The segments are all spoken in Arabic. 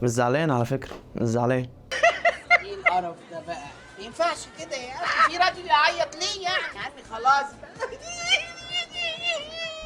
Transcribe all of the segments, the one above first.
مش زعلان على فكرة، مش زعلان. ايه القرف ده بقى؟ ما ينفعش كده يا اخي، في راجل يعيط ليه يعني؟ يا عمي خلاص بقى.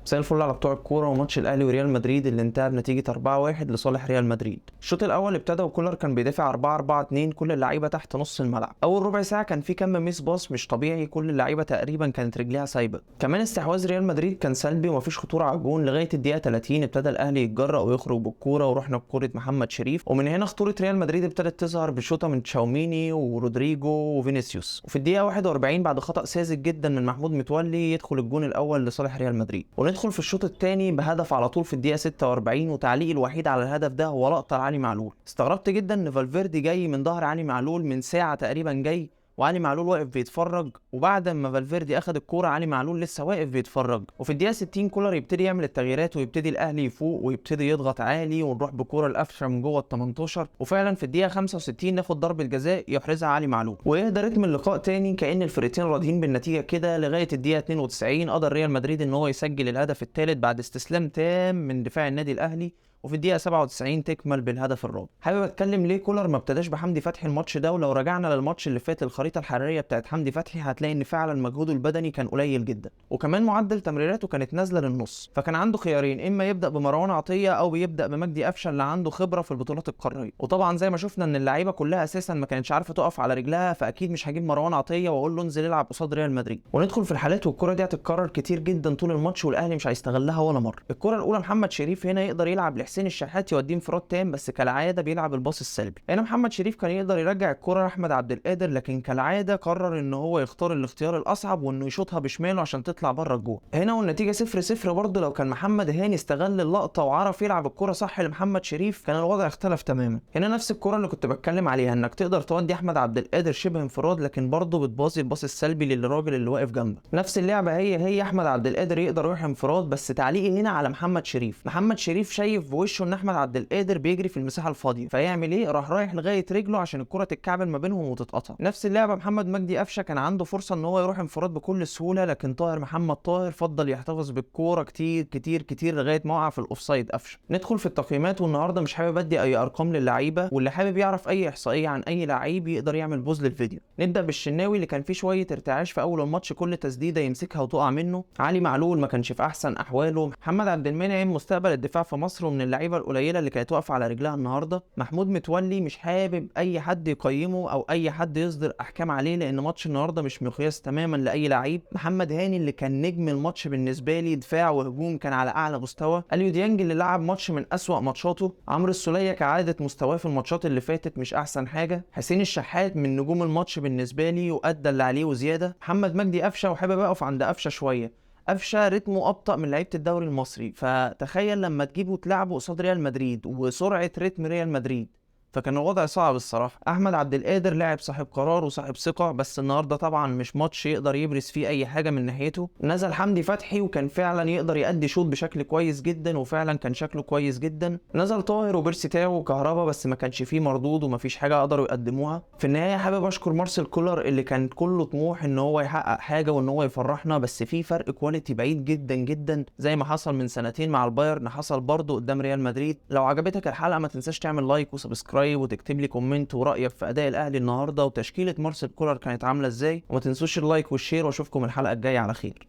مساء الفل على بتوع الكوره. وماتش الاهلي وريال مدريد اللي انتهى بنتيجه 4-1 لصالح ريال مدريد. الشوط الاول ابتدى وكولر كان بيدافع 4-4-2، كل اللعيبه تحت نص الملعب. اول ربع ساعه كان في كم ميس باص مش طبيعي، كل اللعيبه تقريبا كانت رجليها سايبه. كمان استحواذ ريال مدريد كان سلبي ومفيش خطوره على الجون لغايه الدقيقه 30. ابتدى الاهلي يتجرأ ويخرج بالكوره ورحنا بكوره محمد شريف، ومن هنا خطوره ريال مدريد ابتدت تظهر بشوطه من تشاوميني ورودريجو وفينيسيوس. وفي الدقيقه 41 بعد خطأ ساذج جدا من محمود متولي يدخل الجون الاول لصالح ريال مدريد. وندخل في الشوط الثاني بهدف على طول في الدقيقه 46. وتعليقي الوحيد على الهدف ده هو لقطه لعلي معلول. استغربت جدا ان فالفيردي جاي من ظهر علي معلول من ساعه تقريبا جاي، وعلي معلول واقف بيتفرج، وبعد ما فالفيردي اخد الكوره علي معلول لسه واقف بيتفرج. وفي الدقيقه 60 كولر يبتدي يعمل التغييرات ويبتدي الاهلي يفوق ويبتدي يضغط عالي ونروح بكوره لقفشه من جوه ال 18. وفعلا في الدقيقه 65 ناخد ضربه جزاء يحرزها علي معلول ويهدى رتم اللقاء تاني كأن الفرقتين راضيين بالنتيجه كده لغايه الدقيقه 92. قدر ريال مدريد ان هو يسجل الهدف الثالث بعد استسلام تام من دفاع النادي الاهلي، وفي الدقيقه 97 تكمل بالهدف الرابع. حابب اتكلم ليه كولر ما ابتداش بحمدي فتحي الماتش ده. ولو رجعنا للماتش اللي فات الخريطه الحراريه بتاعت حمدي فتحي هتلاقي ان فعلا مجهوده البدني كان قليل جدا، وكمان معدل تمريراته كانت نازله للنص. فكان عنده خيارين، اما يبدا بمروان عطيه او يبدا بمجدي قفشه اللي عنده خبره في البطولات القاريه. وطبعا زي ما شفنا ان اللعيبه كلها اساسا ما كانتش عارفه تقف على رجلها، فاكيد مش هجيب مروان عطيه واقول له انزل العب قصاد ريال مدريد. وندخل في الحالات والكره دي هتتكرر كتير جدا طول الماتش والاهلي مش هيستغلها ولا مره. الكره الاولى محمد شريف هنا يقدر يلعب لحسين الشحات يوديه انفراد تام، بس كالعاده بيلعب الباص السلبي. هنا محمد شريف كان يقدر يرجع الكره لاحمد عبد القادر، لكن كالعاده قرر ان هو يختار الاختيار الاصعب وانه يشوطها بشماله عشان تطلع بره الجول. هنا والنتيجه 0-0 برضه. لو كان محمد هاني استغل اللقطه وعرف يلعب الكره صح لمحمد شريف كان الوضع اختلف تماما. هنا نفس الكره اللي كنت بتكلم عليها، انك تقدر تودي احمد عبد القادر شبه انفراد لكن برضه بتباصي الباص السلبي للراجل اللي واقف جنبك. نفس اللعبه هي احمد عبد القادر يقدر يروح انفراد، بس تعليقي هنا على محمد شريف. محمد شريف شايف بوشه ان احمد عبد القادر بيجري في المساحه الفاضيه، فيعمل ايه؟ راح رايح لغايه رجله عشان الكره تتكعبل ما بينهم وتتقطع. نفس اللعبه محمد مجدي قفشه كان عنده فرصه ان هو يروح انفراد بكل سهوله، لكن طاهر محمد طاهر فضل يحتفظ بالكوره كتير كتير كتير لغايه ما وقع في الاوفسايد قفشه. ندخل في التقييمات، والنهارده مش حابب ادي اي ارقام للعيبه، واللي حابب يعرف اي احصائيه عن اي لعيب يقدر يعمل بوز للفيديو. نبدا بالشناوي اللي كان فيه شويه ارتعاش في اول الماتش، كل تسديده يمسكها وتقع منه. علي معلول ما كانش في احسن احواله. محمد عبد المنعم مستقبل الدفاع في مصر ومن اللعيبه القليله اللي كانت واقفه على رجلها النهارده. محمود متولي مش حابب اي حد يقيمه او اي حد يصدر احكام عليه لان ماتش النهارده مش مقياس تماما لاي لعيب. محمد هاني اللي كان نجم الماتش بالنسبه لي، دفاع وهجوم كان على اعلى مستوى. اليو ديانج اللي لعب ماتش من اسوأ ماتشاته. عمرو السوليه كعاده مستواه في الماتشات اللي فاتت مش احسن حاجه. حسين الشحات من نجوم الماتش بالنسبه لي وادى اللي عليه وزياده. محمد مجدي قفشه، وحابب اقف عند قفشه شويه. قفشه رتمه ابطا من لعيبه الدوري المصري، فتخيل لما تجيبه وتلعبه قصاد ريال مدريد وسرعه رتم ريال مدريد، فكان الوضع صعب الصراحه. احمد عبد القادر لاعب صاحب قرار وصاحب ثقه، بس النهارده طبعا مش ماتش يقدر يبرز فيه اي حاجه من ناحيته. نزل حمدي فتحي وكان فعلا يقدر يأدي شوط بشكل كويس جدا، وفعلا كان شكله كويس جدا. نزل طاهر وبيرسي تاو وكهربا، بس ما كانش فيه مردود ومفيش حاجه قدروا يقدموها. في النهايه حابب اشكر مارسيل كولر اللي كان كله طموح ان هو يحقق حاجه وان هو يفرحنا، بس في فرق كواليتي بعيد جدا جدا زي ما حصل من سنتين مع البايرن حصل برضه قدام ريال مدريد. لو عجبتك الحلقه ما تنساش تعمل لايك وسبسكرايب وتكتب لي كومنت ورأيك في أداء الأهلي النهارده وتشكيلة مارسيل كولر كانت عاملة إزاي، وما تنسوش اللايك والشير، وأشوفكم الحلقة الجاية على خير.